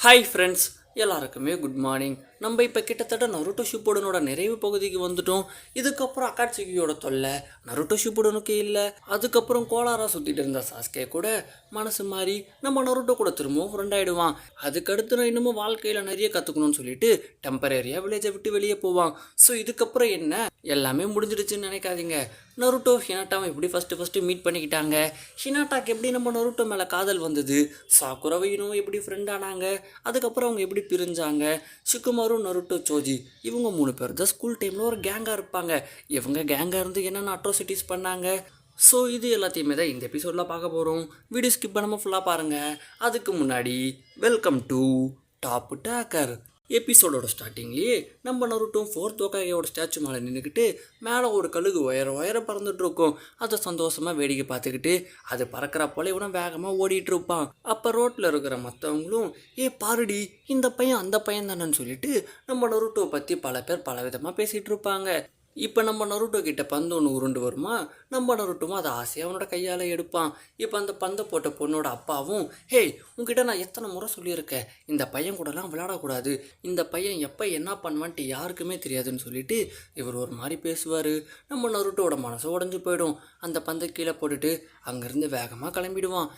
Hi friends, எல்லாருக்குமே good morning. நம்ம இப்போ கிட்டத்தட்ட நருட்டோ ஷிப்புடனோட நிறைவு பகுதிக்கு வந்துட்டோம். இதுக்கப்புறம் அகாட்சுகியோட தொல்லை நருட்டோ ஷிப்புடனுக்கு இல்லை. அதுக்கப்புறம் கோளாரா சுற்றிட்டு இருந்த சாஸ்கே கூட மனசு மாறி நம்ம நருட்டோ கூட திரும்பவும் ஃப்ரெண்ட் ஆகிடுவான். அதுக்கடுத்து நான் இன்னமும் வாழ்க்கையில் நிறைய கற்றுக்கணும்னு சொல்லிட்டு டெம்பரரியாக வில்லேஜை விட்டு வெளியே போவான். ஸோ இதுக்கப்புறம் என்ன எல்லாமே முடிஞ்சிடுச்சுன்னு நினைக்காதீங்க. நருட்டோ ஹினாட்டாவை எப்படி ஃபஸ்ட்டு மீட் பண்ணிக்கிட்டாங்க, ஹினாட்டாக்கு எப்படி நம்ம நருட்டோ மேலே காதல் வந்தது, சாக்குரவையினும் எப்படி ஃப்ரெண்ட் ஆனாங்க, அதுக்கப்புறம் அவங்க எப்படி பிரிஞ்சாங்க, ஷிக்குமாரு நருட்டோ சோஜி இவங்க 3 பேர் தான் ஸ்கூல் டைமில் ஒரு கேங்காக இருப்பாங்க. இவங்க கேங்காக இருந்து என்னென்ன அட்ரோசிட்டிஸ் பண்ணாங்க. ஸோ இது எல்லாத்தையுமே தான் இந்த எபிசோடில் பார்க்க போகிறோம். வீடியோ ஸ்கிப் பண்ணாமல் ஃபுல்லாக பாருங்கள். அதுக்கு முன்னாடி வெல்கம் டு டாப் டேக்கர். எபிசோடோட ஸ்டார்டிங்லேயே நம்ம நருட்டோ 4th ஹோகாகேயோட ஸ்டாச்சு மேலே நின்றுக்கிட்டு மேலே ஒரு கழுகு உயர பறந்துட்டு இருக்கும். அதை சந்தோஷமாக வேடிக்கை பார்த்துக்கிட்டு அது பறக்கிற போல இவனும் வேகமாக ஓடிட்டு இருப்பான். அப்போ ரோட்டில் இருக்கிற மற்றவங்களும் பாருடி இந்த பையன் அந்த பையன் தானேன்னு சொல்லிட்டு நம்ம நருட்டோ பற்றி பல பேர் பல விதமாக பேசிகிட்டு இருப்பாங்க. இப்போ நம்ம நருட்டோ கிட்ட பந்து ஒன்று உருண்டு வருமா, நம்ம நருட்டோவும் அதை ஆசையாக அவனோட கையால் எடுப்பான். இப்போ அந்த பந்தை போட்ட பொண்ணோட அப்பாவும் உங்ககிட்ட நான் எத்தனை முறை சொல்லியிருக்கேன், இந்த பையன் கூடலாம் விளையாடக்கூடாது, இந்த பையன் எப்போ என்ன பண்ணுவான்ட்டு யாருக்குமே தெரியாதுன்னு சொல்லிட்டு இவர் ஒரு மாதிரி பேசுவார். நம்ம நருட்டோட மனசு உடஞ்சி போயிடும். அந்த பந்தை கீழே போட்டுட்டு அங்கேருந்து வேகமாக கிளம்பிடுவான்.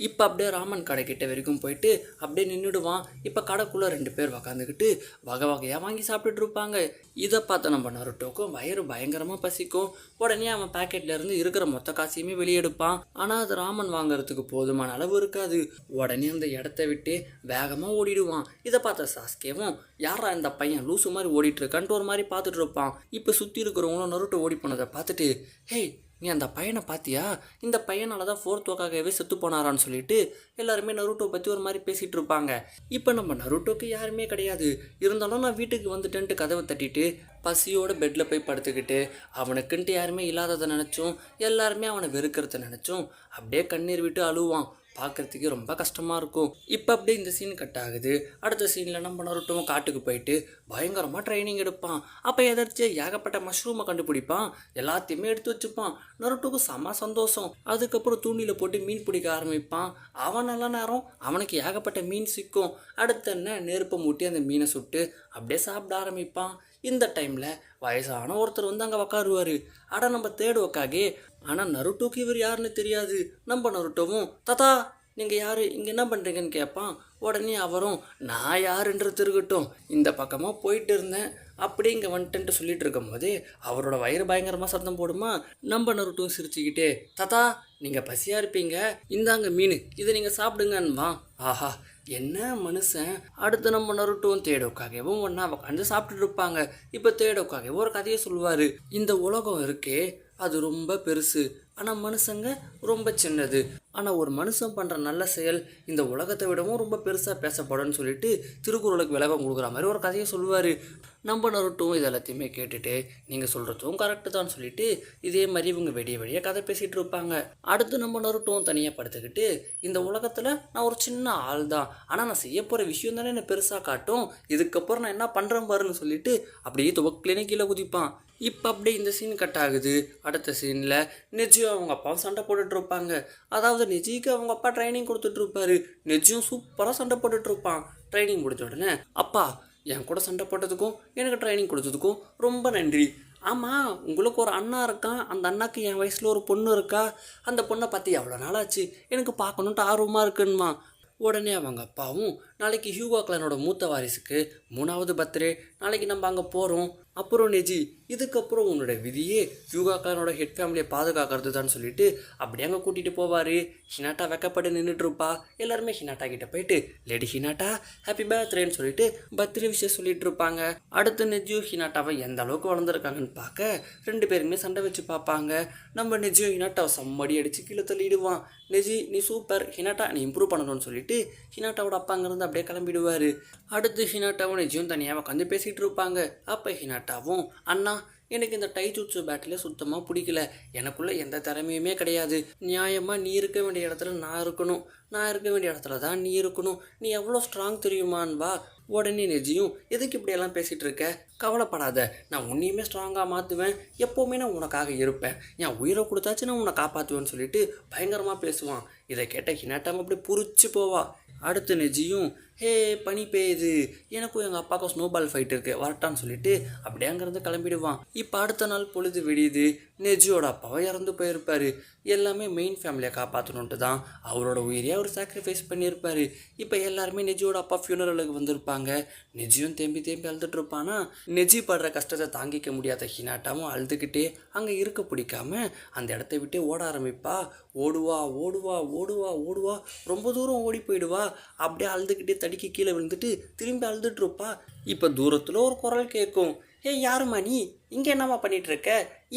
இப்போ அப்படியே ராமன் கடைக்கிட்ட வரைக்கும் போயிட்டு அப்படியே நின்றுடுவான். இப்போ கடைக்குள்ளே 2 பேர் உக்காந்துக்கிட்டு வகை வகையாக வாங்கி சாப்பிட்டுட்டு இருப்பாங்க. இதை பார்த்த நம்ம நருட்டோக்கும் வயிறு பயங்கரமாக பசிக்கும். உடனே அவன் பேக்கெட்லேருந்து இருக்கிற மொத்த காசையுமே வெளியெடுப்பான். ஆனால் அது ராமன் வாங்குறதுக்கு போதுமான அளவு இருக்காது. உடனே அந்த இடத்த விட்டு வேகமாக ஓடிடுவான். இதை பார்த்த சாஸ்கேவும் யாரா இந்த பையன் லூசு மாதிரி ஓடிட்டு இருக்கான்ட்டு ஒரு மாதிரி பார்த்துட்டு இருப்பான். இப்போ சுற்றி இருக்கிறவங்களும் நருட்டோ ஓடி போனதை பார்த்துட்டு நீ அந்த பையனை பார்த்தியா, இந்த பையனால தான் 4th ஹோகாகேவே செத்து போனாரான்னு சொல்லிட்டு எல்லாருமே நருட்டோ பற்றி ஒரு மாதிரி பேசிகிட்டு இருப்பாங்க. இப்போ நம்ம நருட்டோக்கு யாருமே கிடையாது. இருந்தாலும் நான் வீட்டுக்கு வந்துட்டேன்ட்டு கதவை தட்டிட்டு பசியோட பெட்டில் போய் படுத்துக்கிட்டு அவனுக்குன்ட்டு யாருமே இல்லாததை நினச்சோம், எல்லாருமே அவனை வெறுக்கிறத நினச்சோம் அப்படியே கண்ணீர் விட்டு அழுவான். பார்க்குறதுக்கு ரொம்ப கஷ்டமாக இருக்கும். இப்போ அப்படியே இந்த சீன் கட் ஆகுது. அடுத்த சீனில் நம்ம நருட்டோவும் காட்டுக்கு போயிட்டு பயங்கரமாக ட்ரைனிங் எடுப்பான். அப்போ எதாச்சும் ஏகப்பட்ட மஷ்ரூமை கண்டுபிடிப்பான், எல்லாத்தையுமே எடுத்து வச்சுப்பான். நருட்டோக்கு செம சந்தோஷம். அதுக்கப்புறம் தூண்டியில் போட்டு மீன் பிடிக்க ஆரம்பிப்பான். அவன் நல்ல நேரம் அவனுக்கு ஏகப்பட்ட மீன் சிக்கும். அடுத்த என்ன நெருப்பை மூட்டி அந்த மீனை சுட்டு அப்படியே சாப்பிட ஆரம்பிப்பான். இந்த டைமில் வயசான ஒருத்தர் வந்து அங்கே உக்காருவார். ஆனால் நம்ம தேடு உக்காகே. ஆனால் நருட்டோக்கு இவர் யாருன்னு தெரியாது. நம்ம நருட்டோவும் தாத்தா நீங்கள் யார் இங்கே என்ன பண்ணுறீங்கன்னு கேட்பான். உடனே அவரும் நான் யாருன்றது இருக்கட்டும், இந்த பக்கமாக போயிட்டு இருந்தேன் அப்படி இங்கே வந்துட்டேன்ட்டு சொல்லிட்டு இருக்கும் போதே அவரோட வயிறு பயங்கரமாக சத்தம் போடுமா. நம்ம நருட்டோவும் சிரிச்சுக்கிட்டே தாத்தா நீங்கள் பசியாக இருப்பீங்க, இந்தாங்க மீன், இதை நீங்கள் சாப்பிடுங்கன்னுவா. ஆஹா என்ன மனுஷன். அடுத்து நம்ம நருட்டோவும் தேடோக்காகவும் ஒன்றா உட்காந்து சாப்பிட்டுட்டு இருப்பாங்க. இப்போ தேடோக்காகவும் ஒரு கதையை சொல்லுவார். இந்த உலகம் இருக்கே அது ரொம்ப பெருசு, ஆனால் மனுஷங்க ரொம்ப சின்னது. ஆனால் ஒரு மனுஷன் பண்ணுற நல்ல செயல் இந்த உலகத்தை விடவும் ரொம்ப பெருசாக பேசப்படும்னு சொல்லிட்டு திருக்குறளுக்கு விளக்கம் கொடுக்குற மாதிரி ஒரு கதையை சொல்லுவார். நம்ம நருட்டோவும் இது எல்லாத்தையுமே கேட்டுட்டு நீங்கள் சொல்கிறதும் கரெக்டு தான் சொல்லிட்டு இதே மாதிரி இவங்க வெடிய கதை பேசிகிட்டு இருப்பாங்க. அடுத்து நம்ம நருட்டோவும் தனியாக படுத்துக்கிட்டு இந்த உலகத்தில் நான் ஒரு சின்ன ஆள் தான், ஆனால் நான் செய்ய போகிற விஷயம் தானே என்னை பெருசாக காட்டும், இதுக்கப்புறம் நான் என்ன பண்ணுறேன் பாருன்னு சொல்லிட்டு அப்படியே துவக்கிலேனே கீழே குதிப்பான். இப்போ அப்படியே இந்த சீன் கட் ஆகுது. அடுத்த சீனில் நெஜியும் அவங்க அப்பாவும் சண்டை போட்டுட்ருப்பாங்க. அதாவது நெஜிக்கு அவங்க அப்பா ட்ரைனிங் கொடுத்துட்ருப்பாரு. நெஜியும் சூப்பராக சண்டை போட்டுட்ருப்பான். ட்ரைனிங் முடிஞ்ச உடனே அப்பா என் கூட சண்டை போட்டதுக்கும் எனக்கு ட்ரைனிங் கொடுத்ததுக்கும் ரொம்ப நன்றி. ஆமாம் உங்களுக்கு ஒரு அண்ணா இருக்கான், அந்த அண்ணாக்கு என் வயசில் ஒரு பொண்ணு இருக்கா, அந்த பொண்ணை பற்றி எவ்வளோ நாளாச்சு எனக்கு பார்க்கணுன்ட்டு ஆர்வமாக இருக்குன்னுமா. உடனே அவங்க அப்பாவும் நாளைக்கு ஹியூகோ கிளானோட மூத்த வாரிசுக்கு 3வது பர்த்டே, நாளைக்கு நம்ம அங்கே போகிறோம். அப்புறம் நெஜி இதுக்கப்புறம் உன்னோட விதியே ஹியூகோ கிளானோட ஹெட் ஃபேமிலியை பாதுகாக்கிறது தான் சொல்லிட்டு அப்படி அங்கே கூட்டிகிட்டு போவார். ஹினாட்டா வெக்கப்பட்டு நின்றுட்டுருப்பா. எல்லாருமே ஹினாட்டா கிட்டே போயிட்டு லேடி ஹினாட்டா ஹாப்பி பர்த்டேன்னு சொல்லிட்டு பர்த்டே விஷயம் சொல்லிட்டு இருப்பாங்க. அடுத்து நெஜியும் ஹினாட்டாவை எந்த அளவுக்கு வளர்ந்துருக்காங்கன்னு பார்க்க 2 பேருமே சண்டை வச்சு பார்ப்பாங்க. நம்ம நெஜியும் ஹினாட்டாவை சம்மடி அடித்து கீழே தள்ளிடுவான். நெஜி நீ சூப்பர், ஹினாட்டா நீ இம்ப்ரூவ் பண்ணணும்னு சொல்லிட்டு ஹினாட்டாவோட அப்பாங்கிறது அப்படியே கிளம்பிடுவார். அடுத்து ஹினாட்டாவும் நெஜியும் தனியாக உட்காந்து பேசிகிட்டு இருப்பாங்க. அப்போ ஹினாட்டாவும் அண்ணா எனக்கு இந்த டைஜூட்சு பேட்டில் சுத்தமாக பிடிக்கல, எனக்குள்ளே எந்த திறமையுமே கிடையாது, நியாயமாக நீ இருக்க வேண்டிய இடத்துல நான் இருக்கணும், நான் இருக்க வேண்டிய இடத்துல தான் நீ இருக்கணும், நீ எவ்வளோ ஸ்ட்ராங் தெரியுமான்னு வா, உடனே நெஜியும் எதுக்கு இப்படியெல்லாம் பேசிகிட்டு இருக்க, கவலைப்படாத, நான் உன்னையுமே ஸ்ட்ராங்காக மாற்றுவேன், எப்போவுமே நான் உனக்காக இருப்பேன், என் உயிரை கொடுத்தாச்சு நான் உன்னை காப்பாற்றுவேன்னு சொல்லிட்டு பயங்கரமாக பேசுவான். இதை கேட்ட ஹினாட்டாவும் அப்படி புரிச்சு போவா. அடுத்து நெஜியும் ஹே பனி பெய்யுது, எனக்கும் எங்கள் அப்பாவுக்கும் ஸ்னோபால் ஃபைட் இருக்குது வரட்டான்னு சொல்லிட்டு அப்படியே அங்கேருந்து கிளம்பிடுவான். இப்போ அடுத்த நாள் பொழுது விடியுது. நெஜியோட அப்பாவை இறந்து போயிருப்பார். எல்லாமே மெயின் ஃபேமிலியை காப்பாற்றணுன்ட்டு தான் அவரோட உயிரையே அவர் சாக்ரிஃபைஸ் பண்ணியிருப்பார். இப்போ எல்லாருமே நெஜியோட அப்பா ஃபியூனரலுக்கு வந்திருப்பாங்க. நெஜியும் தேம்பி தேம்பி அழுதுட்டு இருப்பானா. நெஜி படுற கஷ்டத்தை தாங்கிக்க முடியாத ஹினாட்டாவும் அழுதுகிட்டே அங்கே இருக்க பிடிக்காம அந்த இடத்த விட்டே ஓட ஆரம்பிப்பா. ஓடுவா ஓடுவா ஓடுவா ஓடுவா, ரொம்ப தூரம் ஓடி போயிடுவா. அப்படியே அழுதுகிட்டே தடிக்க கீழே விழுந்துட்டு திரும்பி அழுதுட்டு இருப்பா. இப்போ தூரத்தில் ஒரு குரல் கேட்கும். யாருமா நீ, இங்கே என்னம்மா பண்ணிகிட்டு இருக்க,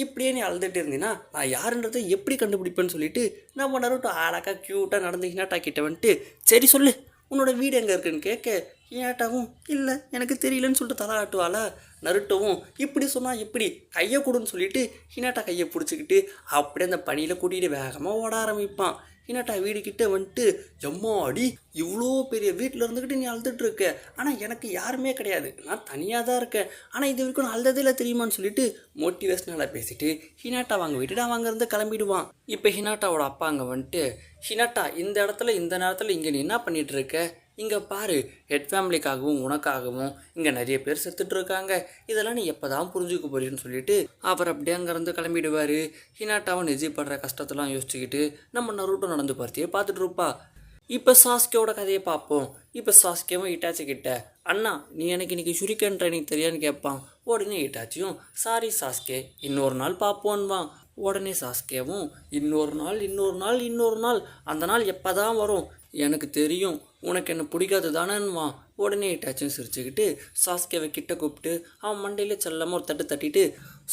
இப்படியே நீ அழுதுட்டு இருந்தீன்னா நான் யாருன்றதை எப்படி கண்டுபிடிப்பேன்னு சொல்லிட்டு நம்ம நருட்டோ அழகா க்யூட்டாக நடந்து ஹினாட்டா கிட்ட வந்துட்டு சரி சொல்லு உன்னோட வீடு எங்கே இருக்குன்னு கேட்க, ஹினாட்டாவும் இல்லை எனக்கு தெரியலன்னு சொல்லிட்டு தலை ஆட்டுவாளா. நருட்டோவும் இப்படி சொன்னால் எப்படி, கையை கொடுன்னு சொல்லிட்டு ஹினாட்டா கையை பிடிச்சிக்கிட்டு அப்படியே அந்த பனியில் கூட்டிகிட்டு வேகமாக ஓட ஆரம்பிப்பான். ஹினாட்டா வீடுக்கிட்ட வந்துட்டு எம்மா அடி, இவ்வளோ பெரிய வீட்டில் இருந்துக்கிட்டு நீ அழுதுட்டு இருக்க, ஆனால் எனக்கு யாருமே கிடையாது, நான் தனியாக தான் இருக்கேன், ஆனால் இது வரைக்கும் நான் அழுததே இல்லை தெரியுமான்னு சொல்லிட்டு மோட்டிவேஷனலாக பேசிட்டு ஹினாட்டா வாங்க விட்டுட்டு அவங்க இருந்து கிளம்பிடுவான். இப்போ ஹினாட்டாவோட அப்பா அங்கே வந்துட்டு ஹினாட்டா இந்த இடத்துல இந்த நேரத்தில் இங்கே நீ என்ன பண்ணிகிட்டு இருக்க, இங்கே பாரு, ஹெட் ஃபேமிலிக்காகவும் உனக்காகவும் இங்கே நிறைய பேர் செத்துட்டு இருக்காங்க, இதெல்லாம் நீ எப்போ தான் புரிஞ்சுக்க போறீன்னு சொல்லிட்டு அவர் அப்படியே அங்கேருந்து கிளம்பிடுவார். ஹினாட்டாவும் நெஜி படுற கஷ்டத்தெல்லாம் யோசிச்சுக்கிட்டு நம்ம நருட்டோ நடந்து பார்த்தியே பார்த்துட்டு இருப்பா. இப்போ சாஸ்கேவோட கதையை பார்ப்போம். இப்போ சாஸ்கேவும் இட்டாச்சி கிட்ட அண்ணா நீ எனக்கு இன்றைக்கி ஷுரிக்கன் ட்ரைனிங் தெரியான்னு கேட்பான். உடனே இட்டாச்சியும் சாரி சாஸ்கே இன்னொரு நாள் பார்ப்போன்வான். உடனே சாஸ்கேவும் இன்னொரு நாள் அந்த நாள் எப்போ தான் வரும், எனக்கு தெரியும் உனக்கு என்ன பிடிக்காது தானேன்வான். உடனே இட்டாச்சும் சிரிச்சுக்கிட்டு சாஸ்கேவை கிட்ட கூப்பிட்டு அவன் மண்டையில் செல்லாமல் ஒரு தட்டு தட்டிட்டு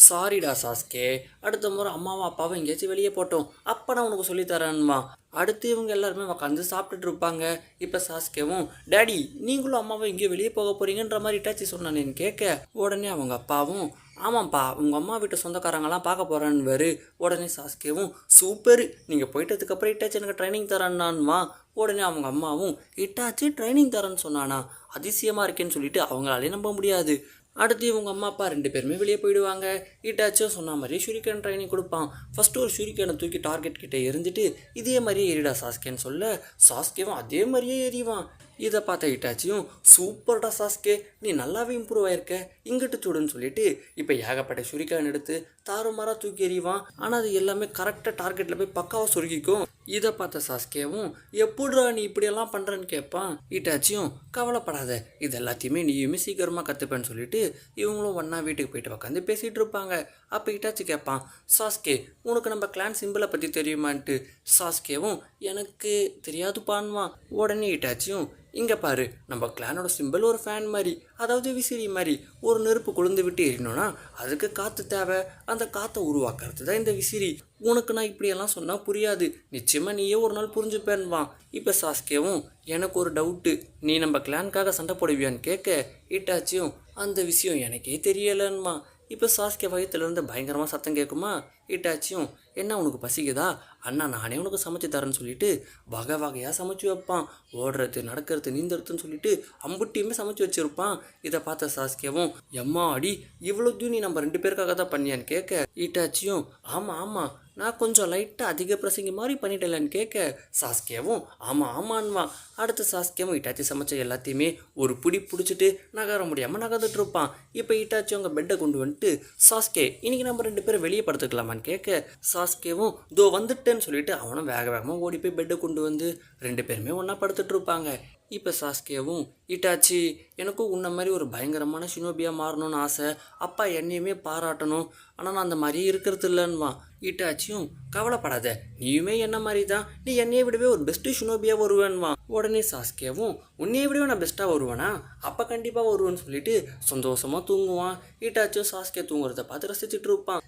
சாரிடா சாஸ்கே, அடுத்த முறை அம்மாவும் அப்பாவும் எங்கேயாச்சும் வெளியே போட்டோம் அப்போ நான் உனக்கு சொல்லித்தரேன்வான். அடுத்து இவங்க எல்லாருமே உட்காந்து சாப்பிட்டுட்டு இருப்பாங்க. இப்போ சாஸ்கேவும் டேடி நீங்களும் அம்மாவும் எங்கேயோ வெளியே போக போகிறீங்கன்ற மாதிரி இட்டாச்சி சொன்னானேன்னு கேட்க, உடனே அவங்க அப்பாவும் ஆமாம்ப்பா உங்கள் அம்மா வீட்டு சொந்தக்காரங்களாம் பார்க்க போகிறான்னு. உடனே சாஸ்கேவும் சூப்பர், நீங்கள் போயிட்டதுக்கப்புறம் இட்டாச்சி எனக்கு ட்ரைனிங் தரான்னான்வா. உடனே அவங்க அம்மாவும் இட்டாச்சி ட்ரைனிங் தரேன்னு சொன்னானா, அதிசயமாக இருக்கேன்னு சொல்லிட்டு அவங்களாலே நம்ப முடியாது. அடுத்து இவங்க அம்மா அப்பா 2 பேருமே வெளியே போயிடுவாங்க. இட்டாச்சும் சொன்ன மாதிரி ஷூரிக்கன் ட்ரைனிங் கொடுப்பான். ஃபஸ்ட்டு ஒரு ஷூரிக்கனை தூக்கி டார்கெட் கிட்டே எரிஞ்சிட்டு இதே மாதிரியே எரிடா சாஸ்கேன்னு சொல்ல சாஸ்கேவும் அதே மாதிரியே எரிவான். இதை பார்த்த இட்டாச்சியும் சூப்பர்டா சாஸ்கே நீ நல்லாவே இம்ப்ரூவ் ஆயிருக்க, இங்கிட்டு சூடுன்னு சொல்லிட்டு இப்போ ஏகப்பட்ட ஷூரிக்கன் எடுத்து தாறுமாறாக தூக்கி எறிவான். ஆனால் அது எல்லாமே கரெக்டாக டார்கெட்டில் போய் பக்காவாக சொருகிக்கும். இதை பார்த்த சாஸ்கேவும் எப்படிரா நீ இப்படியெல்லாம் பண்ணுறேன்னு கேட்பான். இட்டாச்சியும் கவலைப்படாத இது எல்லாத்தையுமே நீயுமே சீக்கிரமாக கற்றுப்பேன்னு சொல்லிட்டு இவங்களும் ஒன்றா வீட்டுக்கு போயிட்டு உட்காந்து பேசிகிட்டு இருப்பாங்க. அப்போ இட்டாச்சி கேட்பான் சாஸ்கே உனக்கு நம்ம கிளான் சிம்பிளை பற்றி தெரியுமான்ட்டு. சாஸ்கேவும் எனக்கு தெரியாதுப்பான்வான். உடனே இட்டாச்சியும் இங்கே பாரு நம்ம கிளானோட சிம்பிள் ஒரு ஃபேன் மாதிரி, அதாவது விசிறி மாதிரி, ஒரு நெருப்பு கொழுந்து விட்டு எரியணும்னா அதுக்கு காற்று தேவை, அந்த காற்றை உருவாக்குறது தான் இந்த விசிறி. உனக்கு நான் இப்படியெல்லாம் சொன்னால் புரியாது, நிச்சயமாக நீயே ஒரு நாள் புரிஞ்சுப்பேன்வான். இப்போ சாஸ்கேவும் எனக்கு ஒரு டவுட்டு, நீ நம்ம கிளானுக்காக சண்டை போடுவியான்னு கேட்க இட்டாச்சியும் அந்த விஷயம் எனக்கே தெரியலன்மா. இப்போ சாஸ்கே வயிற்றுலேருந்து பயங்கரமாக சத்தம் கேட்குமா. இட்டாச்சியும் என்ன உனக்கு பசிக்குதா, அண்ணா நானே உனக்கு சமைச்சு தரேன்னு சொல்லிட்டு வகை வகையாக சமைச்சு வைப்பான். ஓடுறது நடக்கிறது நீந்துறதுன்னு சொல்லிட்டு அம்புட்டியுமே சமைச்சு வச்சுருப்பான். இதை பார்த்த சாஸ்கேவும் எம்மா அடி இவ்வளோத்தையும் நீ நம்ம 2 பேருக்காக தான் பண்ணியான்னு கேட்க இட்டாச்சியும் ஆமாம் நான் கொஞ்சம் லைட்டாக அதிக பிரசங்கி மாதிரி பண்ணிட்டேன்லான்னு கேட்க சாஸ்கேவும் ஆமான்வான். அடுத்து சாஸ்கேவும் இட்டாச்சி சமைச்ச எல்லாத்தையுமே ஒரு பிடிச்சிட்டு நகர முடியாமல் நகர்ந்துட்டு இருப்பான். இப்போ இட்டாச்சி அவங்க பெட்டை கொண்டு வந்துட்டு சாஸ்கே இன்னைக்கு நம்ம 2 பேரும் வெளியே படுத்துக்கலாமான்னு கேட்க சாஸ்கேவும் தோ வந்துட்டேன்னு சொல்லிட்டு அவனும் வேகமாக ஓடி போய் பெட்டை கொண்டு வந்து 2 பேருமே ஒன்றா படுத்துட்டு இருப்பாங்க. இப்போ சாஸ்கேவும் இட்டாச்சி எனக்கும் உன்ன மாதிரி ஒரு பயங்கரமான ஷினோபியாக மாறணும்னு ஆசை, அப்பா என்னையுமே பாராட்டணும், ஆனால் நான் அந்த மாதிரியே இருக்கிறது இல்லைன்னுவான். இட்டாச்சியும் கவலைப்படாத நீயுமே என்ன மாதிரி தான், நீ என்னையை விடவே ஒரு பெஸ்ட்டு ஷினோபியாக வருவேன்வான். உடனே சாஸ்கேவும் உன்னையை விடவே நான் பெஸ்ட்டாக வருவேனா, அப்போ கண்டிப்பாக வருவேன்னு சொல்லிட்டு சந்தோஷமாக தூங்குவான். இட்டாச்சியும் சாஸ்கே தூங்குறத பார்த்து ரசிச்சுட்டு இருப்பான்.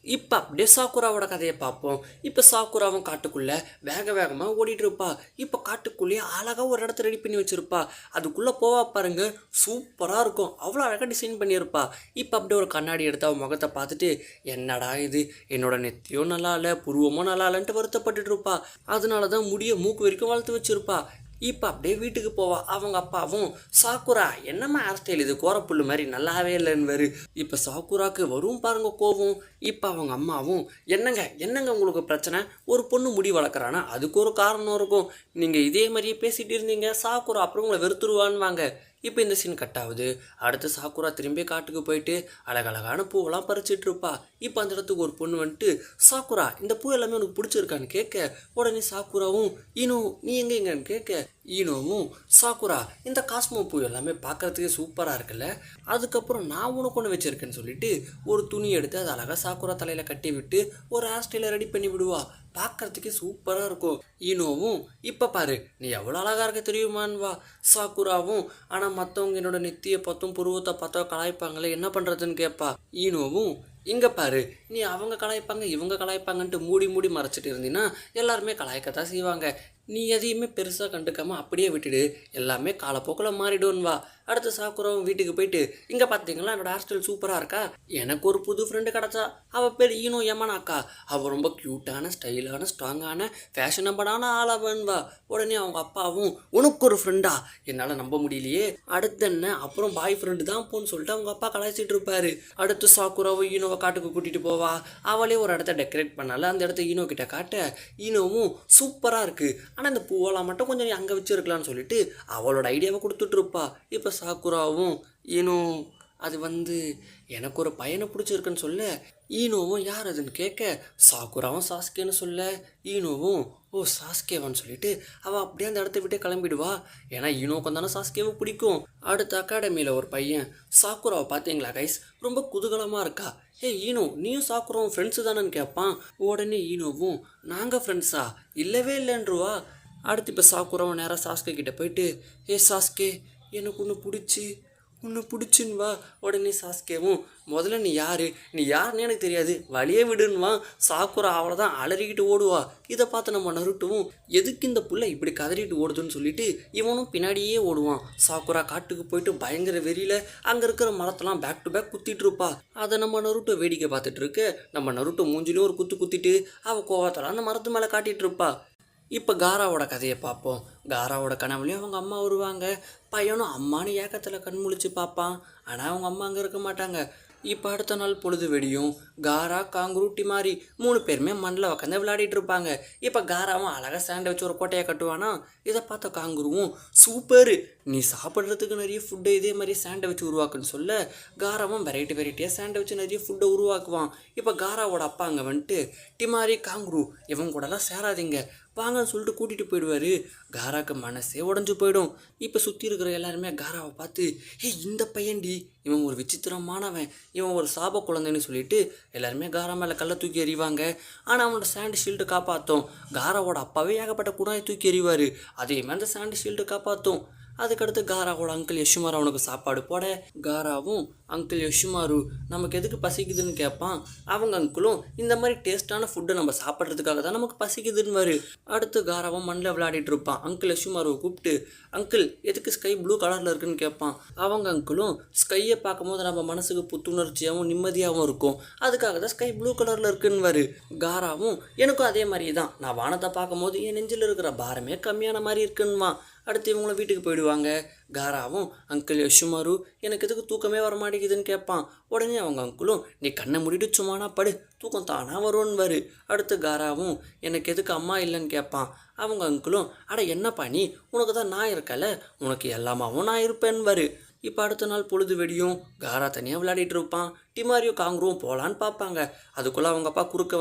இப்போ அப்படியே சாக்குராவோட கதையை பார்ப்போம். இப்போ சாக்குராவும் காட்டுக்குள்ளே வேகமாக ஓடிட்டு இருப்பா. இப்போ காட்டுக்குள்ளேயே அழகாக ஒரு இடத்த ரெடி பண்ணி வச்சுருப்பா. அதுக்குள்ளே போவா பாருங்க, சூப்பராக இருக்கும், அவ்வளோ அழகாக டிசைன் பண்ணியிருப்பா. இப்போ அப்படியே ஒரு கண்ணாடி எடுத்து அவன் முகத்தை பார்த்துட்டு என்னடா இது என்னோட நெத்தியும் நல்லா இல்லை புருவமும் நல்லா இல்லைன்ட்டு வருத்தப்பட்டுட்டு இருப்பா. அதனால தான் முடிய மூக்கு வரைக்கும் வளர்த்து வச்சுருப்பா. இப்போ அப்படியே வீட்டுக்கு போவா. அவங்க அப்பாவும் சாக்குரா என்னம்மா ஹேர் ஸ்டைல் இது கோரப்புல்லு மாதிரி நல்லாவே இல்லைன்னு. இப்போ சாக்குராக்கு வரும் பாருங்க கோவம். இப்போ அவங்க அம்மாவும் என்னங்க என்னங்க உங்களுக்கு பிரச்சனை, ஒரு பொண்ணு முடி வளர்க்குறானா அதுக்கு ஒரு காரணம் இருக்கும், நீங்கள் இதே மாதிரியே பேசிகிட்டு இருந்தீங்க சாக்குரா அப்புறம் உங்களை வெறுத்துருவான்வாங்க. இப்போ இந்த சீன் கட் ஆகுது. அடுத்து சாக்குரா திரும்பி காட்டுக்கு போயிட்டு அழகழகான பூவெல்லாம் பறிச்சிட்டு இருப்பா. இப்போ அந்த இடத்துக்கு ஒரு பொண்ணு வந்துட்டு சாக்குரா இந்த பூ எல்லாமே உனக்கு பிடிச்சிருக்கான்னு கேட்க, உடனே சாக்குராவும் ஈனோ நீ எங்கன்னு கேட்க, ஈனோவும் சாக்குரா இந்த காஸ்மோ பூ எல்லாமே பார்க்கறதுக்கே சூப்பராக இருக்குல்ல, அதுக்கப்புறம் நான் உனக்கு ஒன்று வச்சிருக்கேன்னு சொல்லிட்டு ஒரு துணி எடுத்து அதை அழகாக சாக்குரா தலையில் கட்டி விட்டு ஒரு ஹேர் ஸ்டைலை ரெடி பண்ணி விடுவா. பார்க்கறதுக்கே சூப்பராக இருக்கும். ஈனோவும் இப்போ பாரு நீ எவ்வளோ அழகாக இருக்க தெரியுமான்வா. சாக்குராவும் ஆனால் மற்றவங்க என்னோட நெத்தியை பார்த்தும் புருவத்தை பார்த்தா கலாய்ப்பாங்களே என்ன பண்ணுறதுன்னு கேட்பா. ஈனோவும் இங்கே பாரு நீ அவங்க கலாய்ப்பாங்க இவங்க கலாய்ப்பாங்கன்ட்டு மூடி மூடி மறைச்சிட்டு இருந்தீங்கன்னா எல்லாருமே கலாய்க்கத்தான் செய்வாங்க, நீ எதையுமே பெருசாக கண்டுக்காமல் அப்படியே விட்டுடு, எல்லாமே காலப்போக்கில் மாறிடுவா. அடுத்து சாக்குராவும் வீட்டுக்கு போயிட்டு இங்கே பார்த்தீங்களா என்னோட ஹேர் ஸ்டைல் சூப்பராக இருக்கா, எனக்கு ஒரு புது ஃப்ரெண்டு கிடச்சா, அவள் பேர் ஈனோ யமனாக்கா, அவள் ரொம்ப க்யூட்டான ஸ்டைலான ஸ்ட்ராங்கான ஃபேஷனபிளான ஆளாவன்வா. உடனே அவங்க அப்பாவும் உனக்கு ஒரு ஃப்ரெண்டா, என்னால் நம்ப முடியலையே, அடுத்து என்ன அப்புறம் பாய் ஃப்ரெண்டு தான் போன்னு சொல்லிட்டு அவங்க அப்பா கலாய்ச்சிட்டு இருப்பாரு. அடுத்து சாக்குராவும் ஈனோவை காட்டுக்கு கூட்டிகிட்டு போவா. அவளே ஒரு இடத்த டெக்கரேட் பண்ணால அந்த இடத்த ஈனோ கிட்ட காட்ட, ஈனோவும் சூப்பராக இருக்குது ஆனால் இந்த பூவெல்லாம் மட்டும் கொஞ்சம் நீ அங்கே வச்சுருக்கலான்னு சொல்லிட்டு அவளோட ஐடியாவை கொடுத்துட்ருப்பா. இப்போ சாக்குராவும் ஈனோ அது எனக்கு ஒரு பையனை பிடிச்சிருக்குன்னு சொல்ல, ஈனோவும் யார் அதுன்னு கேட்க, சாக்குராவும் சாஸ்கேன்னு சொல்ல, ஈனோவும் ஓ சாஸ்கேவான்னு சொல்லிட்டு அவள் அப்படியே அந்த இடத்த விட்டு கிளம்பிடுவா. ஏன்னா ஈனோக்கு தானே சாஸ்கேவை பிடிக்கும். அடுத்த அகாடமியில் ஒரு பையன் சாக்குராவை பார்த்தீங்களா கைஸ் ரொம்ப குதூகலமாக இருக்கா, ஏ ஈனோ நீயும் சாக்குராவும் ஃப்ரெண்ட்ஸு தானேன்னு கேட்பான். உடனே ஈனோவும் நாங்கள் ஃப்ரெண்ட்ஸா இல்லவே இல்லைன்றுவா. அடுத்து இப்போ சாக்குராவும் நேராக சாஸ்கே கிட்டே போயிட்டு ஏ சாஸ்கே எனக்கு ஒன்று பிடிச்சின்வா. உடனே சாஸ்கேவும் முதல்ல நீ யாருன்னு எனக்கு தெரியாது வழியே விடுன்வா. சாக்குரா அவ்வளோதான் அலறிக்கிட்டு ஓடுவா. இதை பார்த்து நம்ம நருட்டோவும் எதுக்கு இந்த புள்ள இப்படி கதறிட்டு ஓடுதுன்னு சொல்லிட்டு இவனும் பின்னாடியே ஓடுவான். சாக்குரா காட்டுக்கு போயிட்டு பயங்கர வெறியில் அங்கே இருக்கிற மரத்தெல்லாம் பேக் டு பேக் குத்திட்டு இருப்பா. அதை நம்ம நருட்டோ வேடிக்கை பார்த்துட்டு இருக்கு. நம்ம நருட்டோ மூஞ்சிலையும் ஒரு குத்திட்டு அவள் கோவத்தெல்லாம் அந்த மரத்து மேலே காட்டிகிட்டு இருப்பா. இப்போ காராவோட கதையை பார்ப்போம். காராவோட கனவுலையும் அவங்க அம்மா வருவாங்க. பையனும் அம்மானு ஏக்கத்தில் கண் முழிச்சு பார்ப்பான். ஆனால் அவங்க அம்மா அங்கே இருக்க மாட்டாங்க. இப்போ அடுத்த நாள் பொழுது வெடியும். காரா காங்குரு டிமாரி 3 பேருமே மண்ணில் உட்காந்து விளையாடிட்டு இருப்பாங்க. இப்போ காராவும் அழகாக சாண்டை வச்சு ஒரு கோட்டையை கட்டுவானா. இதை பார்த்த காங்குருவும் சூப்பரு நீ சாப்பிட்றதுக்கு நிறைய ஃபுட்டை இதே மாதிரி சாண்டை வச்சு உருவாக்குன்னு சொல்ல, காராவும் வெரைட்டியாக சாண்டை வச்சு நிறைய ஃபுட்டை உருவாக்குவான். இப்போ காராவோட அப்பா அங்கே டிமாரி காங்குரு இவங்க கூடலாம் சேராதீங்க வாங்கன்னு சொல்லிட்டு கூட்டிகிட்டு போயிடுவார். காராக்கு மனசே உடஞ்சி போயிடும். இப்போ சுற்றி இருக்கிற எல்லாருமே காராவை பார்த்து இந்த பையன்டி இவன் ஒரு விசித்திரமானவன், இவன் ஒரு சாப குழந்தைன்னு சொல்லிட்டு எல்லாருமே காரா மேலே கல்லை தூக்கி எறிவாங்க. ஆனால் அவனோட சாண்ட் ஷீல்டு காப்பாற்றும். காராவோட அப்பாவே ஏகப்பட்ட குணாயை தூக்கி எறிவார். அதே மாதிரி அந்த சாண்ட் ஷீல்டு காப்பாற்றும். அதுக்கடுத்து காராவோட அங்கிள் யஷுமாரு அவனுக்கு சாப்பாடு போட, காராவும் அங்கிள் யஷுமாரு நமக்கு எதுக்கு பசிக்குதுன்னு கேட்பான். அவங்க அங்கிளும் இந்த மாதிரி டேஸ்டான ஃபுட்டை நம்ம சாப்பிட்றதுக்காக தான் நமக்கு பசிக்குதுன்னு. அடுத்து காராவும் மண்ணில் விளையாடிட்டு இருப்பான். அங்கிள் யஷுமாருவை கூப்பிட்டு அங்கிள் எதுக்கு ஸ்கை ப்ளூ கலரில் இருக்குன்னு கேட்பான். அவங்க அங்கிளும் ஸ்கையை பார்க்கும்போது நம்ம மனசுக்கு புத்துணர்ச்சியாகவும் நிம்மதியாகவும் இருக்கும், அதுக்காக தான் ஸ்கை ப்ளூ கலரில் இருக்குன்னு. காராவும் எனக்கும் அதே மாதிரி தான், நான் வானத்தை பார்க்கும்போது என் நெஞ்சில் இருக்கிற பாரமே கம்மியான மாதிரி இருக்குன்னுமா. அடுத்து இவங்களும் வீட்டுக்கு போயிடுவாங்க. காராவும் அங்கிள் யஷுமாரு எனக்கு எதுக்கு தூக்கமே வர மாட்டேங்குதுன்னு கேட்பான். உடனே அவங்க அங்கிளும் நீ கண்ணை மூடிட்டு சும்மானா படு தூக்கம் தானாக வரும்னு. அடுத்து காராவும் எனக்கு எதுக்கு அம்மா இல்லைன்னு கேட்பான். அவங்க அங்கிளும் அட என்னப்பா நீ, உனக்கு தான் நான் இருக்கல, உனக்கு எல்லாமாவும் நான் இருப்பேன்னு. இப்போ அடுத்த நாள் பொழுது வெடியும். காரா தனியாக விளையாடிட்டு இருப்பான். டிமாரியோ காங்குருவும் போகலான்னு பார்ப்பாங்க. அதுக்குள்ளே அவங்க அப்பா குறுக்க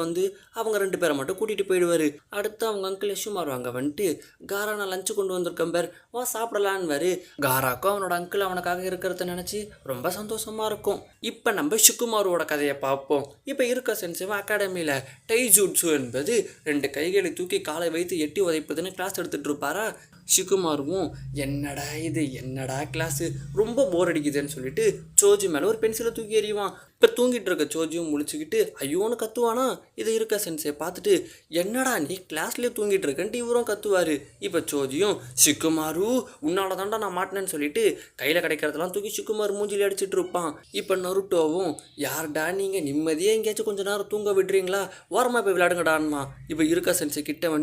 அவங்க 2 பேரை மட்டும் கூட்டிகிட்டு போயிடுவார். அடுத்து அவங்க அங்கிள் யஷுமாரு அங்கே காரா நான் லஞ்சு கொண்டு வந்திருக்கேன் பேர் வா சாப்பிடலான்னு. காராக்கும் அவனோட அங்கிள் அவனுக்காக இருக்கிறத நினச்சி ரொம்ப சந்தோஷமாக இருக்கும். இப்போ நம்ம ஷிக்குமாரோட கதையை பார்ப்போம். இப்போ இருக்க சென்சிவன் அகாடமியில் டைஜூட்சு என்பது 2 கைகளை தூக்கி காலை வைத்து எட்டி உதைப்பதுன்னு கிளாஸ் எடுத்துகிட்டு இருப்பாரா. ஷிக்குமாருவும் என்னடா கிளாஸு ரொம்ப போர் அடிக்குதுன்னு சொல்லிட்டு சோஜி மேலே ஒரு பென்சிலை தூக்கி எறிவான். இப்போ தூங்கிட்டு இருக்க சோஜியும் முழிச்சுக்கிட்டு ஐயோன்னு கத்துவானா. இதை இருக்க சென்ஸை பார்த்துட்டு என்னடா நீ கிளாஸ்லேயே தூங்கிட்டு இருக்கன்ட்டு இவரும் கத்துவார். இப்போ சோஜியும் ஷிக்குமாரு உன்னால தாண்டா நான் மாட்டினேன்னு சொல்லிட்டு கையில் கிடைக்கிறதெல்லாம் தூக்கி ஷிக்குமாரு மூஞ்சிலே அடிச்சுட்டு இருப்பான். இப்போ நருட்டோவும் யார்டா நீங்கள் நிம்மதியாக எங்கேயாச்சும் கொஞ்சம் நேரம் தூங்க விடுறீங்களா, ஓரமாக போய் விளையாடுங்கடான்மா. இப்போ இருக்க சென்ஸை கிட்ட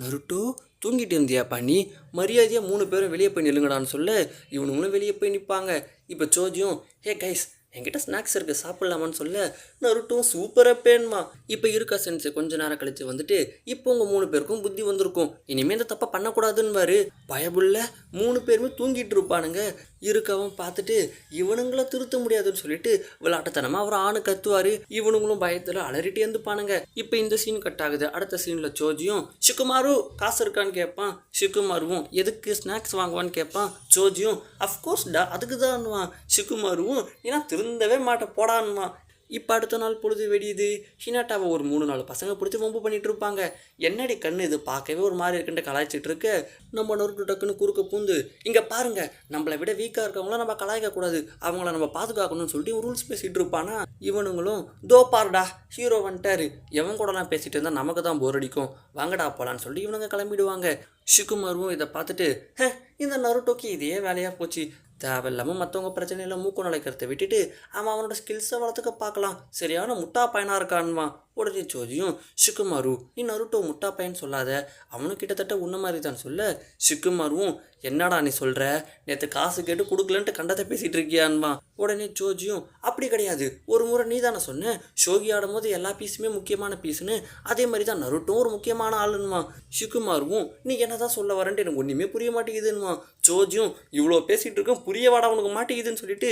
நருட்டோ தூங்கிட்டு இருந்தியாப்பா நீ? மரியாதையாக 3 பேரும் வெளியே போய் நில்லுங்கடான்னு சொல்ல இவனுங்களும் வெளியே போய் நிற்பாங்க. இப்போ சோஜியும் ஹே கைஸ் என்கிட்ட ஸ்நாக்ஸ் இருக்குது சாப்பிட்லாமான்னு சொல்ல நருட்டோ சூப்பராக பேன்மா. இப்போ இருக்கா சென்ஸு கொஞ்ச நேரம் கழிச்சு வந்துட்டு இப்போ உங்கள் 3 பேருக்கும் புத்தி வந்திருக்கும், இனிமேல் இந்த தப்பை பண்ணக்கூடாதுன்னு பயபுள்ள 3 பேருமே தூங்கிட்டு இருப்பானுங்க. இருக்கவும் பார்த்துட்டு இவனுங்களை திருத்த முடியாதுன்னு சொல்லிட்டு விளையாட்டுத்தனமாக அவர் ஆணு கத்துவார். இவனுங்களும் பயத்தில் அலறிட்டே இருந்துப்பானுங்க. இப்போ இந்த சீன் கட் ஆகுது. அடுத்த சீனில் சோஜியும் ஷிகுமாரு காசு இருக்கான்னு கேட்பான். ஷிகுமாருவும் எதுக்கு ஸ்நாக்ஸ் வாங்குவான்னு கேட்பான். சோஜியும் அஃப்கோர்ஸ்டா அதுக்கு தான்வான். ஷிகுமாருவும் ஏன்னா திருந்தவே மாட்டேன் போடான்வான். இப்போ அடுத்த நாள் பொழுது வெடியுது. ஹினாட்டாவை ஒரு 3-4 பசங்க பிடிச்சி வம்பு பண்ணிட்டு இருப்பாங்க. என்னடி கண்ணு இது பார்க்கவே ஒரு மாதிரி இருக்குன்ட்டு கலாய்ச்சிட்டு இருக்க நம்ம நொறுக்கு டக்குன்னு குறுக்க பூந்து இங்கே பாருங்க நம்மளை விட வீக்காக இருக்கவங்கள நம்ம கலாய்க்கக்கூடாது, அவங்கள நம்ம பாதுகாக்கணும்னு சொல்லிட்டு ரூல்ஸ் பேசிகிட்டு இருப்பானா. இவனுங்களும் தோ பாருடா ஹீரோ வந்துட்டாரு, எவன் கூடலாம் பேசிகிட்டு இருந்தால் நமக்கு தான் போர் அடிக்கும், வாங்கடா போகலான்னு சொல்லிட்டு இவனுங்க கிளம்பிடுவாங்க. ஷிகுமாரும் இதை பார்த்துட்டு இந்த நருட்டோக்கு இதே வேலையாக போச்சு, தேவையில்லாமல் மற்றவங்க பிரச்சனையில் மூக்கு நுழைக்கிறத விட்டுட்டு அவனோட ஸ்கில்ஸை வளர்த்துக்க பார்க்கலாம், சரியான முட்டா பையனாக இருக்கான்வான். உடனே சோஜியும் ஷிகுமாரு நீ நருட்டோ முட்டா பையன் சொல்லாத, அவனும் கிட்டத்தட்ட உன்ன மாதிரி தான் சொல்ல. ஷிகுமாருவும் என்னடா நீ சொல்கிற, நேற்று காசு கேட்டு கொடுக்கலன்ட்டு கண்டத்தை பேசிகிட்டு இருக்கியான்வான். உடனே சோஜியும் அப்படி கிடையாது, ஒரு முறை நீ தானே சொன்ன ஷோகி ஆடும் போது எல்லா பீஸுமே முக்கியமான பீஸுன்னு, அதே மாதிரி தான் நருட்டும் ஒரு முக்கியமான ஆளுன்னுவான். ஷிகுமாருவும் நீ என்ன தான் சொல்ல வரேன்ட்டு எனக்கு ஒன்றுமே புரிய மாட்டேங்குதுன்னுவான். ஜோஜியும் இவ்வளோ பேசிகிட்டு இருக்கோம் புரிய வாடா உனக்கு மாட்டேங்குதுன்னு சொல்லிட்டு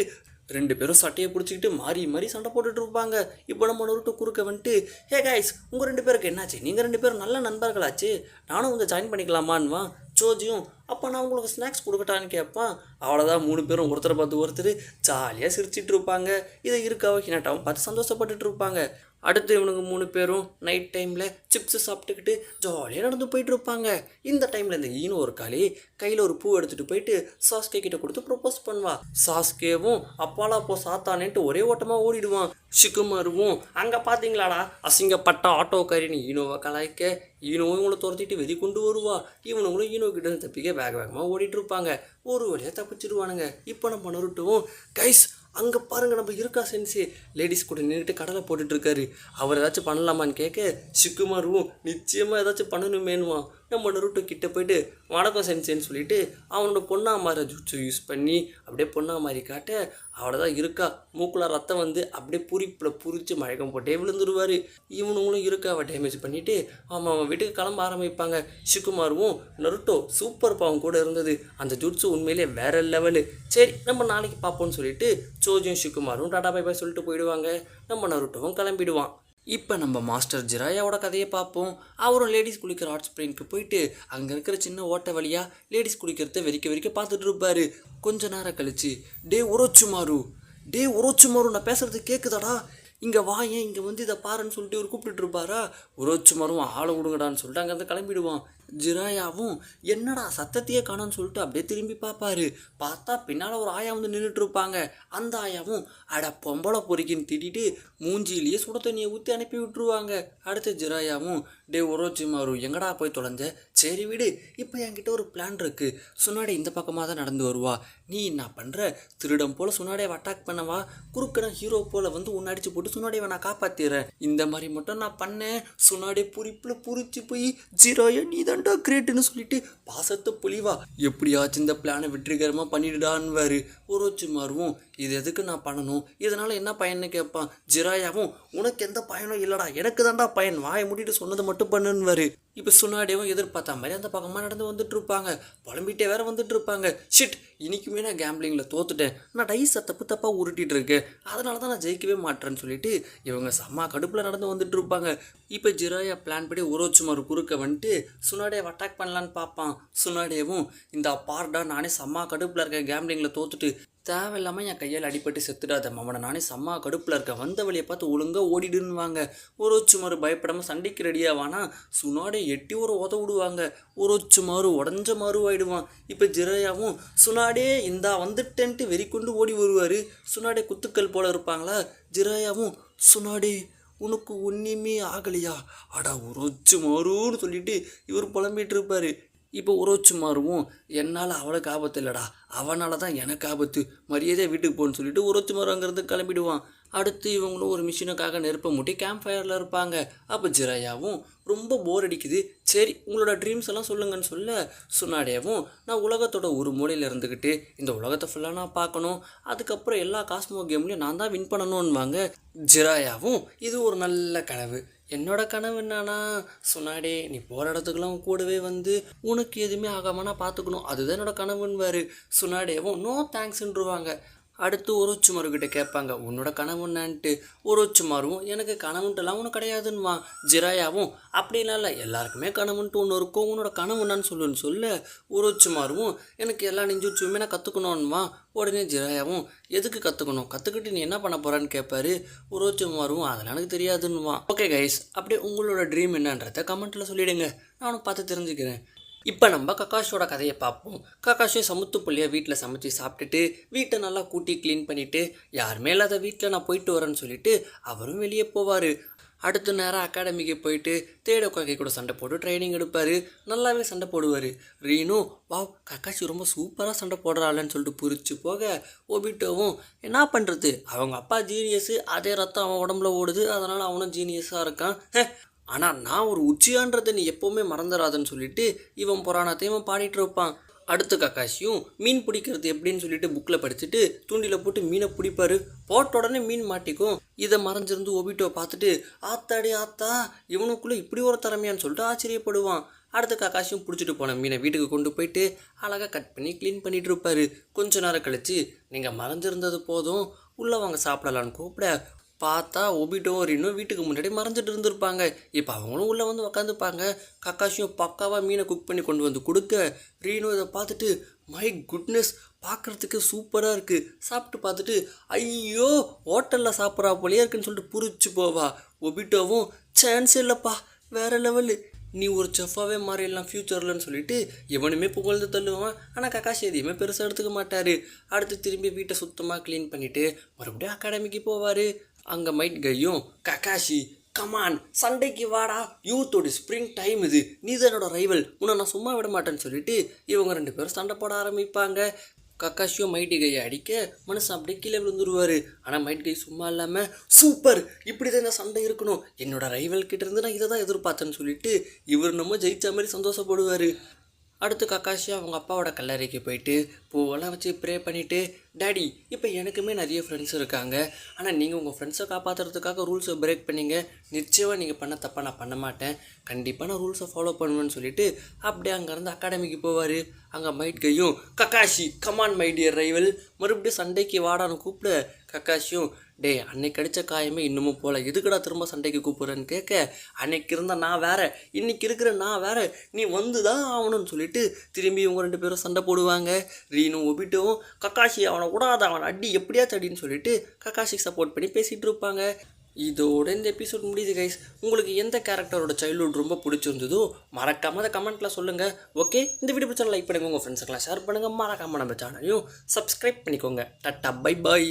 2 பேரும் சட்டையை பிடிச்சிக்கிட்டு மாறி மாறி சண்டை போட்டுட்டு இருப்பாங்க. இப்போ நம்ம நருட்டோ குறுக்க வந்துட்டு ஹே கைஸ் உங்கள் 2 பேருக்கு என்னாச்சு, நீங்கள் 2 பேரும் நல்ல நண்பர்களாச்சு, நானும் உங்கள் ஜாயின் பண்ணிக்கலாமான்வான். சோஜியும் அப்போ நான் உங்களுக்கு ஸ்நாக்ஸ் கொடுக்கட்டான்னு கேட்பான். அவ்வளோதான் 3 பேரும் ஒருத்தரை பார்த்து ஒருத்தர் ஜாலியாக சிரிச்சிட்டு இருப்பாங்க. இதை இருக்காவோ ஹினாட்டாவும் பார்த்து சந்தோஷப்பட்டுட்டு இருப்பாங்க. அடுத்து இவனுங்க 3 பேரும் நைட் டைமில் சிப்ஸு சாப்பிட்டுக்கிட்டு ஜாலியாக நடந்து போயிட்டு இருப்பாங்க. இந்த டைமில் இந்த ஈனோ ஒரு காலி கையில் ஒரு பூ எடுத்துகிட்டு போயிட்டு சாஸ்கே கிட்ட கொடுத்து ப்ரொப்போஸ் பண்ணுவான். சாஸ்கேவும் அப்பாலா போ சாத்தானேன்ட்டு ஒரே ஓட்டமாக ஓடிடுவான். ஷிகுமாருவும் அங்கே பார்த்தீங்களாடா அசிங்கப்பட்ட ஆட்டோக்காரின்னு ஈனோவை கலாய்க்க ஈனோவும் இவங்களை துரத்திட்டு வெறி கொண்டு வருவா. இவனுங்களும் ஈனோ கிட்ட தப்பிக்க வேகமாக ஓடிட்டு இருப்பாங்க. ஒரு வழியாக தப்பிச்சிடுவானுங்க. இப்போ நம்ம நருட்டோவும் கைஸ் அங்கே பாருங்கள் நம்ம இருக்கா சென்ஸே லேடிஸ் கூட நின்றுட்டு கடலை போட்டுட்ருக்காரு, அவர் ஏதாச்சும் பண்ணலாமான்னு கேட்க ஷிகுமாருவும் நிச்சயமாக ஏதாச்சும் பண்ணணுமேனுவான். நம்ம நருட்டோ கிட்டே போயிட்டு வணக்கம் சென்சேன்னு சொல்லிட்டு அவனோட பொண்ணா மாதிரி ஜூட்ஸு யூஸ் பண்ணி அப்படியே பொண்ணா மாதிரி காட்ட அவ்வளோதான் இருக்கா மூக்குல ரத்தம் வந்து அப்படியே புரிச்சு மயக்கம் போட்டே விழுந்துருவார். இவனுங்களும் இருக்காவை டேமேஜ் பண்ணிவிட்டு அவன் வீட்டுக்கு கிளம்ப ஆரம்பிப்பாங்க. ஷிகுமாருவும் நருட்டோ சூப்பர் பாவம் கூட இருந்தது, அந்த ஜூட்ஸு உண்மையிலே வேற லெவலு, சரி நம்ம நாளைக்கு பார்ப்போம்னு சொல்லிட்டு சோஜியும் ஷிகுமாரும் டாடா பை பாய் சொல்லிட்டு போயிடுவாங்க. நம்ம நருட்டோவும் கிளம்பிடுவான். இப்போ நம்ம மாஸ்டர் ஜிராயாவோட கதையை பார்ப்போம். அவரும் லேடிஸ் குளிக்கிற ஹாட் ஸ்ப்ரிங்க்கு போயிட்டு அங்கே இருக்கிற சின்ன ஓட்ட வழியாக லேடிஸ் குளிக்கிறத வெறிக்க பார்த்துட்டு இருப்பாரு. கொஞ்ச நேரம் கழிச்சு டே உரோச்சுமாரு நான் பேசுறது கேட்குதாடா, இங்கே வாயேன் இங்கே வந்து இதை பாருன்னு சொல்லிட்டு ஒரு கூப்பிட்டுட்டு இருப்பாரா. உரோச்சுமாரும் ஆளை விடுங்கடான்னு சொல்லிட்டு அங்கேருந்து கிளம்பிடுவான். ஜிராயாவும் என்னடா சத்தத்தையே காணோன்னு சொல்லிட்டு அப்படியே திரும்பி பார்ப்பாரு. பார்த்தா பின்னால் ஒரு ஆயா வந்து நின்றுட்டு இருப்பாங்க. அந்த ஆயாவும் அட பொம்பளை பொறிக்கின்னு திட்டிட்டு மூஞ்சியிலேயே சுட தண்ணியை ஊற்றி அனுப்பி விட்டுருவாங்க. அடுத்து ஜிராயாவும் டே ஒரோச்சிமாரு எங்கடா போய் தொலைஞ்ச, சரி விடு இப்போ என்கிட்ட ஒரு பிளான் இருக்குது, சுனாடே இந்த பக்கமாக தான் நடந்து வருவா, நீ என்ன பண்ணுற திருடம் போல் சுனாடேவை அட்டாக் பண்ணவா, குறுக்கன ஹீரோ போல் வந்து உன்னை அடிச்சு போட்டு சுனாடேவை நான் காப்பாற்றிடுறேன், இந்த மாதிரி மட்டும் நான் பண்ணேன், சுனாடே புரிப்பில் புரிச்சு போய் ஜிராயா நீ தான்டா கிரேட்டுன்னு சொல்லிட்டு பாசத்தை பொலிவா எப்படியாச்சும் இந்த பிளானை வெற்றிகரமாக பண்ணிடுடான்வாரு. ஒரோச்சிமாருவும் இது எதுக்கு நான் பண்ணணும், இதனால் என்ன பயன்னு கேட்பான். ஜிராயாவும் உனக்கு எந்த பயனும் இல்லைடா, எனக்கு தான்டா பயன், வாயை மூடிட்டு சொன்னதை மட்டும் பண்ணுன்னுவாரு. இப்போ சுனாடேவும் எதிர்பார்த்த மாதிரி அந்த பக்கமாக நடந்து வந்துட்டு இருப்பாங்க. புலம்பிகிட்டே வேற வந்துட்டு இருப்பாங்க. ஷிட் இன்றைக்குமே நான் கேம்பிளிங்கில் தோத்துட்டேன், நான் டைஸை தப்பாக உருட்டிகிட்டு இருக்கேன், அதனால தான் நான் ஜெயிக்கவே மாட்டேன்னு சொல்லிட்டு இவங்க செம்ம கடுப்பில் நடந்து வந்துட்டு இருப்பாங்க. இப்போ ஜிராயா பிளான் படி ஒரோச்சுமாரு குறுக்க வந்துட்டு சுனாடேவை அட்டாக் பண்ணலான்னு பார்ப்பான். சுனாடேவும் இந்த பார்டா நானே செம்ம கடுப்பில் இருக்கேன், கேம்பிளிங்கில் தோத்துட்டு தேவையில்லாமல் என் கையால் அடிப்பட்டு செத்துடாத மாமனை, நானே செம்ம கடுப்பில் இருக்கேன், வந்த வழியை பார்த்து ஒழுங்காக ஓடிடுன்னுவாங்க. ஒரோச்சுமாரு பயப்படாமல் சண்டைக்கு ரெடியாவானா சுனாடே எட்டி ஒரு விடுவாங்க. ஒரோச்சுமாரு உடஞ்ச மாறு ஆயிடுவான். இப்போ ஜிராயாவும் சுனாடே இந்தா வந்துட்டேன்ட்டு வெறி கொண்டு ஓடி வருவார். சுனாடே குத்துக்கள் போல இருப்பாங்களா. ஜிராயாவும் சுனாடே உனக்கு ஒன்றுமே ஆகலையா, அடா ஒரோச்சுமாருன்னு சொல்லிட்டு இவர் புலம்பிகிட்டு இருப்பார். இப்போ ஒரோச்சுமாருவும் என்னால் அவளுக்கு ஆபத்து இல்லைடா, அவனால் தான் எனக்கு ஆபத்து, மரியாதையாக வீட்டுக்கு போகணுன்னு சொல்லிட்டு ஒரோச்சுமாரு அங்கேருந்து கிளம்பிடுவான். அடுத்து இவங்களும் ஒரு மிஷினுக்காக நெருப்பை மூட்டி கேம்ப் ஃபயரில் இருப்பாங்க. அப்போ ஜிராயாவும் ரொம்ப போர் அடிக்குது, சரி உங்களோட ட்ரீம்ஸ் எல்லாம் சொல்லுங்கன்னு சொல்ல சுனாடேவும் நான் உலகத்தோட ஒரு மூலையில் இருந்துக்கிட்டு இந்த உலகத்தை ஃபுல்லாக நான் பார்க்கணும், அதுக்கப்புறம் எல்லா காஸ்மோ கேம்லையும் நான் தான் வின் பண்ணணும்வாங்க. ஜிராயாவும் இது ஒரு நல்ல கனவு, என்னோட கனவு என்னன்னா சொன்னாடே நீ போகிற இடத்துக்குலாம் கூடவே வந்து உனக்கு எதுவுமே ஆகாமல் நான் பார்த்துக்கணும், அதுதான் என்னோட கனவுன்னுவார். சொன்னாடேவும் நோ தேங்க்ஸ்ன்றுவாங்க. அடுத்து ஒரோச்சுமாருக்கிட்ட கேட்பாங்க உன்னோட கனவு என்னான்ட்டு. ஒரோச்சுமாரும் எனக்கு கனவுன்ட்டுலாம் ஒன்று கிடையாதுன்னுவா. ஜிராயாவும் அப்படிலாம் இல்லை, எல்லாருக்குமே கனவுன்ட்டு ஒன்று இருக்கும், உன்னோட கனவு என்னான்னு சொல்லுன்னு சொல்ல ஒரோச்சுமாரும் எனக்கு எல்லா நெஞ்சுச்சுமே நான் கற்றுக்கணும்னுவா. உடனே ஜிராயாவும் எதுக்கு கற்றுக்கணும், கற்றுக்கிட்டு நீ என்ன பண்ண போகிறான்னு கேட்பாரு. ஒரோச்சுமாரும் அதெல்லாம் எனக்கு தெரியாதுன்னுவான். ஓகே கைஸ், அப்படியே உங்களோட ட்ரீம் என்னன்றதை கமெண்ட்டில் சொல்லிவிடுங்க, நானும் பார்த்து தெரிஞ்சுக்கிறேன். இப்போ நம்ம கக்காஷோட கதையை பார்ப்போம். கக்காஷே சமுத்து புள்ளியை வீட்டில் சமைச்சு சாப்பிட்டுட்டு வீட்டை நல்லா கூட்டி க்ளீன் பண்ணிவிட்டு யாருமே இல்லாத வீட்டில் நான் போயிட்டு வரேன்னு சொல்லிட்டு அவரும் வெளியே போவார். அடுத்த நேரம் அகாடமிக்கு போயிட்டு தேட கொகை கூட சண்டை போட்டு ட்ரைனிங் எடுப்பார். நல்லாவே சண்டை போடுவார். ரீனு வா கக்காஷி ரொம்ப சூப்பராக சண்டை போடுறாள்னு சொல்லிட்டு புரிச்சு போக ஒபிட்டோவும் என்ன பண்ணுறது அவங்க அப்பா ஜீனியஸு, அதே ரத்தம் அவன் உடம்புல ஓடுது, அதனால் அவனும் ஜீனியஸாக இருக்கான். ஆனால் நான் ஒரு உச்சியான்றதை நீ எப்போவுமே மறந்துடாதுன்னு சொல்லிட்டு இவன் புராணத்தையும் இவன் பாடிட்டு இருப்பான். அடுத்த கக்காஷியும் மீன் பிடிக்கிறது எப்படின்னு சொல்லிட்டு புக்கில் படிச்சுட்டு தூண்டியில் போட்டு மீனை பிடிப்பார். போட்ட உடனே மீன் மாட்டிக்கும். இதை மறைஞ்சிருந்து ஒபிட்டோ பார்த்துட்டு ஆத்தாடி ஆத்தா இவனுக்குள்ளே இப்படி ஒரு திறமையான்னு சொல்லிட்டு ஆச்சரியப்படுவான். அடுத்த கக்காஷியும் பிடிச்சிட்டு போன மீனை வீட்டுக்கு கொண்டு போயிட்டு அழகாக கட் பண்ணி க்ளீன் பண்ணிகிட்டு இருப்பார். கொஞ்ச நேரம் கழித்து நீங்கள் மறைஞ்சிருந்தது போதும் உள்ளே வாங்க சாப்பிடலான்னு கூப்பிட பார்த்தா ஒபிட்டோவும் ரீனும் வீட்டுக்கு முன்னாடி மறைஞ்சிட்டு இருந்திருப்பாங்க. இப்போ அவங்களும் உள்ளே வந்து உக்காந்துப்பாங்க. கக்காஷியும் பக்காவாக மீனை குக் பண்ணி கொண்டு வந்து கொடுக்க ரீனும் இதை பார்த்துட்டு மை குட்னஸ் பார்க்குறதுக்கு சூப்பராக இருக்குது, சாப்பிட்டு பார்த்துட்டு ஐயோ ஹோட்டலில் சாப்பிட்றா போலியே இருக்குன்னு சொல்லிட்டு புரிச்சு போவா. ஒபிட்டோவும் சான்ஸ் இல்லைப்பா வேறு லெவலு, நீ ஒரு செஃப்பாகவே மாறிடலாம் ஃப்யூச்சர்லன்னு சொல்லிட்டு இவனுமே புகழ்ந்து தள்ளுவான். ஆனால் கக்காஷி எதையுமே பெருசாக எடுத்துக்க மாட்டார். அடுத்து திரும்பி வீட்டை சுத்தமாக க்ளீன் பண்ணிவிட்டு மறுபடியும் அகாடமிக்கு போவார். அங்கே மைட் கையும் கக்காஷி கமான் சண்டைக்கு வாடா, யூத்தோட ஸ்ப்ரிங் டைம் இது, நீ தான் என்னோட ரைவல், உன்னை நான் சும்மா விட மாட்டேன்னு சொல்லிட்டு இவங்க ரெண்டு பேரும் சண்டை போட ஆரம்பிப்பாங்க. கக்காஷியும் மைட்டி கையை அடிக்க மனுஷன் அப்படியே கீழே விழுந்துருவார். ஆனால் மைட் கை சும்மா இல்லாமல் சூப்பர் இப்படி தான் இந்த சண்டை இருக்கணும், என்னோட ரைவல் கிட்ட இருந்து நான் இதை தான் எதிர்பார்த்தேன்னு சொல்லிட்டு இவர் நம்ம ஜெயிச்ச மாதிரி சந்தோஷப்படுவார். அடுத்து கக்காஷி அவங்க அப்பாவோட கல்லறைக்கு போயிட்டு பூவெல்லாம் வச்சு ப்ரே பண்ணிவிட்டு டேடி இப்போ எனக்குமே நிறைய ஃப்ரெண்ட்ஸ் இருக்காங்க, ஆனால் நீங்கள் உங்கள் ஃப்ரெண்ட்ஸை காப்பாற்றுறதுக்காக ரூல்ஸை பிரேக் பண்ணிங்க, நிச்சயமாக நீங்கள் பண்ண தப்பாக நான் பண்ண மாட்டேன், கண்டிப்பாக நான் ரூல்ஸை ஃபாலோ பண்ணுவேன்னு சொல்லிட்டு அப்படியே அங்கேருந்து அகாடமிக்கு போவார். அங்கே மைட் கையும் Kakashi come on my dear rival மறுபடியும் சண்டைக்கு வாடான்னு கூப்பிட கக்காஷியும் டே அன்னைக்கு அடித்த காயமே இன்னமும் போல, எதுக்கடா திரும்ப சண்டைக்கு கூப்பிட்றேன்னு கேட்க அன்னைக்கு இருந்த நான் வேற இன்னைக்கு இருக்கிற நான் வேற, நீ வந்து தான் ஆகணும்னு சொல்லிட்டு திரும்பி இவங்க ரெண்டு பேரும் சண்டை போடுவாங்க. ரீனும் ஒபிட்டோவும் கக்காஷி அவனை விடாத அவனை அடி எப்படியா தடின்னு சொல்லிட்டு கக்காஷிக்கு சப்போர்ட் பண்ணி பேசிகிட்டு இருப்பாங்க. இதோட இந்த எபிசோட் முடியுது கைஸ். உங்களுக்கு எந்த கேரக்டரோட சைல்ட்ஹுட் ரொம்ப பிடிச்சிருந்ததோ மறக்காமல் அதை கமெண்ட்டில் சொல்லுங்கள். ஓகே, இந்த வீடியோ பிடிச்சா லைக் பண்ணுங்கள், உங்கள் ஃப்ரெண்ட்ஸுக்கெல்லாம் ஷேர் பண்ணுங்கள், மறக்காமல் நம்ம சேனலையும் சப்ஸ்கிரைப் பண்ணிக்கோங்க. Tata bye bye.